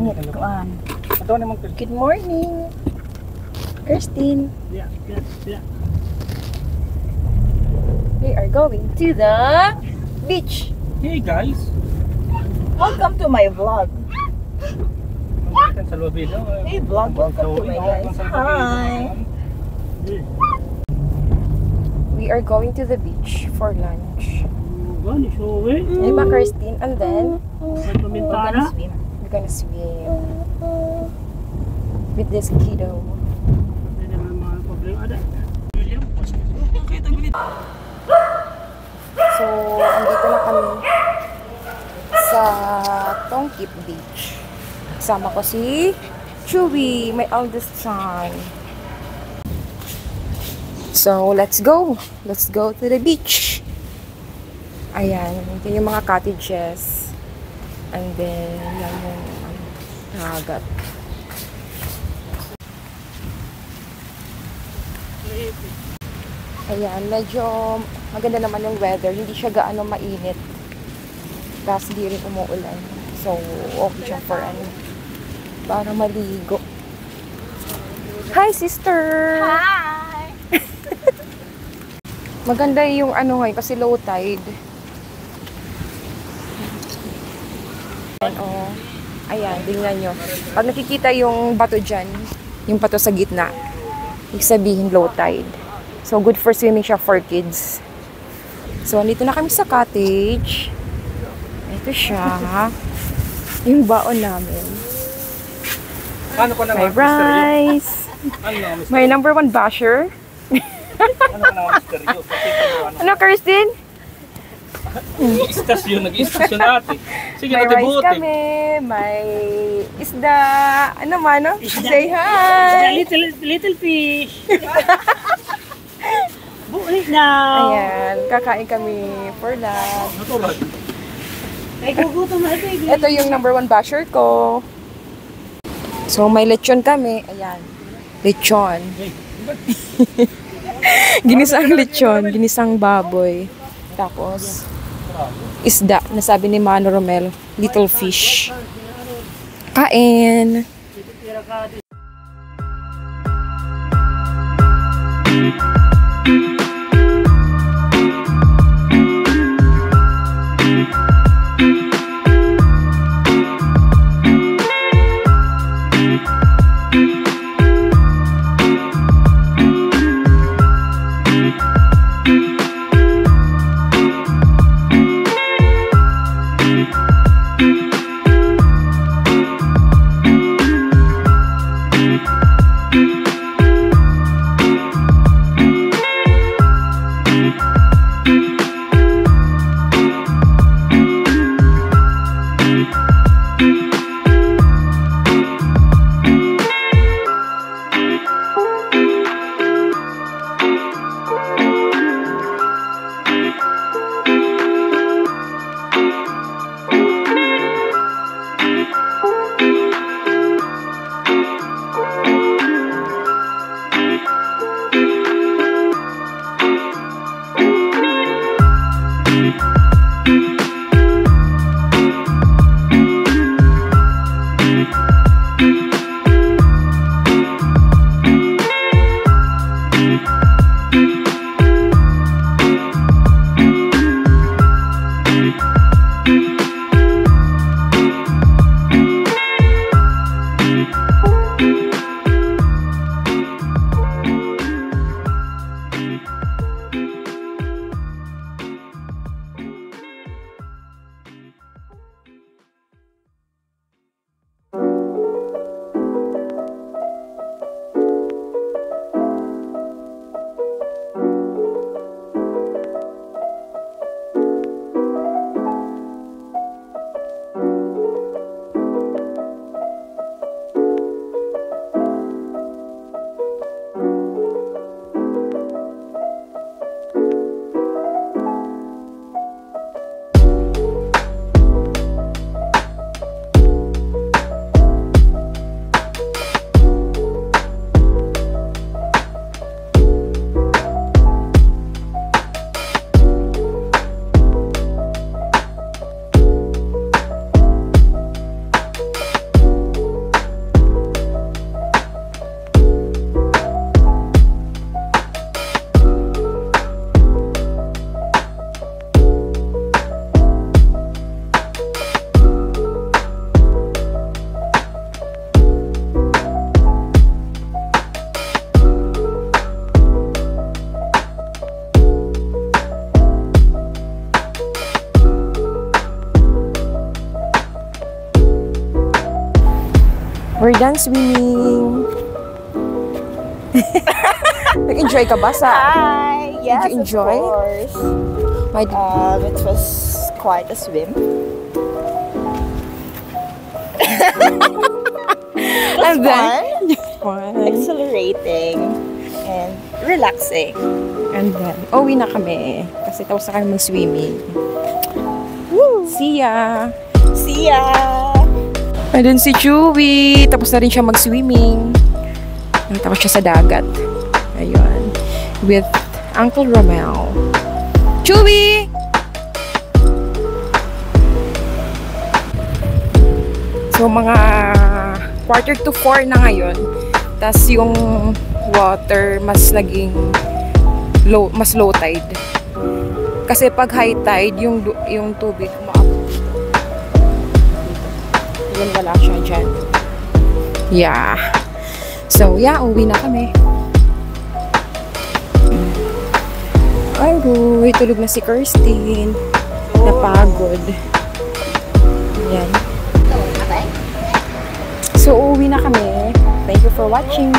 Good morning, Christine. Yeah. We are going to the beach. Hey guys. Welcome to my vlog. Hey vlog, welcome to my guys. Hi. We are going to the beach for lunch. Hey ba, Christine? And then we're gonna swim. We're gonna swim with this kiddo. So, andito na kami sa Tongkip Beach. Kasama ko si Chewy, my eldest son. So, let's go. Let's go to the beach. Ayan, ito yung mga cottages. And then, yan yung hagat. Ayan, medyo maganda naman yung weather. Hindi siya gaano mainit. Tapos hindi rin umuulan. So, okay siya for para maligo. Hi, sister! Hi! Maganda yung ngayon kasi low tide. Ayan, tingnan nyo. Pag nakikita yung bato dyan, yung bato sa gitna, ibig sabihin low tide. So, good for swimming siya for kids. So, andito na kami sa cottage. Ito siya. Yung baon namin. May rice. May number 1 basher. Ano, Kirsten? Nag-istasyon natin. Sige, may rice kami, may isda. Ano man, no? Say hi! Little fish. Buhay now. Ayan, kakain kami for lunch. Ay, gugutom na ito. Ito yung number 1 basher ko. So, may lechon kami. Ayan, lechon. Ginisang lechon, ginisang baboy. Tapos, isda, nasabi ni Mano Romel, little fish. Kain! We're done swimming. Nag-enjoy ka ba sa... Hi! Yes, you enjoy? of course. Why did- It was quite a swim. And then... Fun, exhilarating, and relaxing. And then, uwi na kami. Kasi tapos na kami mag-swimming. Woo! See ya! See ya! And then si Chewy, tapos na rin siya mag-swimming. Tapos siya sa dagat. Ayun. With Uncle Romel. Chewy! So, mga 3:45 na ngayon. Tapos yung water mas naging low, mas low tide. Kasi pag high tide, yung tubig umaabot dito. Yan, wala siya dyan. Yeah. So, yeah, uwi na kami. Ay, boy, tulog na si Kirstine. Napagod. Yan. So, uwi na kami. Thank you for watching.